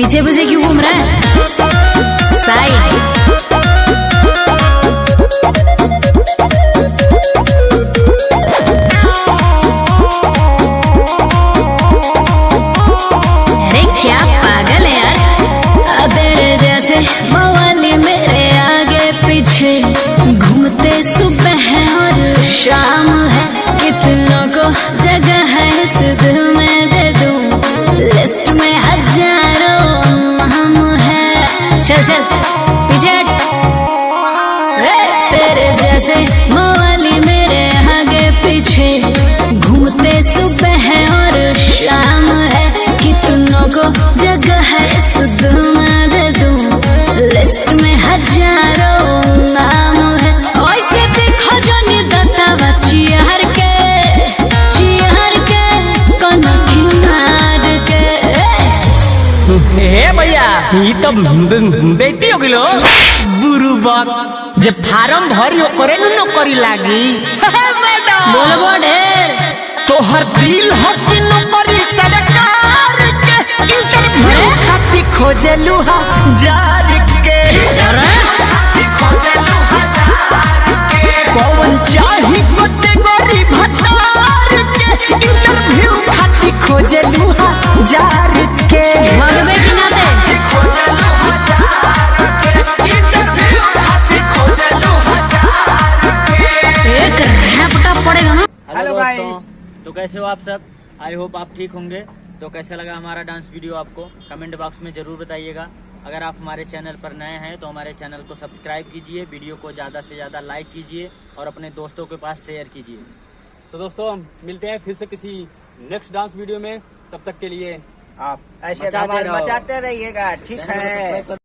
पीछे पीछे क्यों घूम रहा है? साइड मवाली मेरे आगे पीछे घूमते सुबह और शाम है, कितनों को जगह है इस दिल में दे दूं, लिस्ट में हजारों नाम है। चल चल पीछे तेरे जैसे मवाली मेरे आगे पीछे घूमते सुबह और शाम है, कितनों को जगह है इस दिल में दे दूं, लिस्ट में हजारों नाम है। ऐसे देखो जो निदता चियार के कनखी मार के। हे भैया ये तो बेटी हो गिलो बुरु बात जे फार्म भरी करे न करी लागी। मैडम बोलबो ढेर तोहर दिल हो कि नौकरी सरकार के, इंटरव्यू खाती खोजलू हजार के, कौन चाही कैटेगरी भतार के, इंटरव्यू खाती खोजलू हजार के। भगवे की नाते एक रैपटा पड़ेगा ना। हेलो गाइस, तो कैसे हो आप सब? आई होप आप ठीक होंगे। तो कैसा लगा हमारा डांस वीडियो आपको कमेंट बॉक्स में जरूर बताइएगा। अगर आप हमारे चैनल पर नए हैं तो हमारे चैनल को सब्सक्राइब कीजिए, वीडियो को ज़्यादा से ज़्यादा लाइक कीजिए और अपने दोस्तों के पास शेयर कीजिए। तो दोस्तों मिलते हैं फिर से किसी नेक्स्ट डांस वीडियो में, तब तक के लिए आप ऐसे मचाते रहिएगा, ठीक है।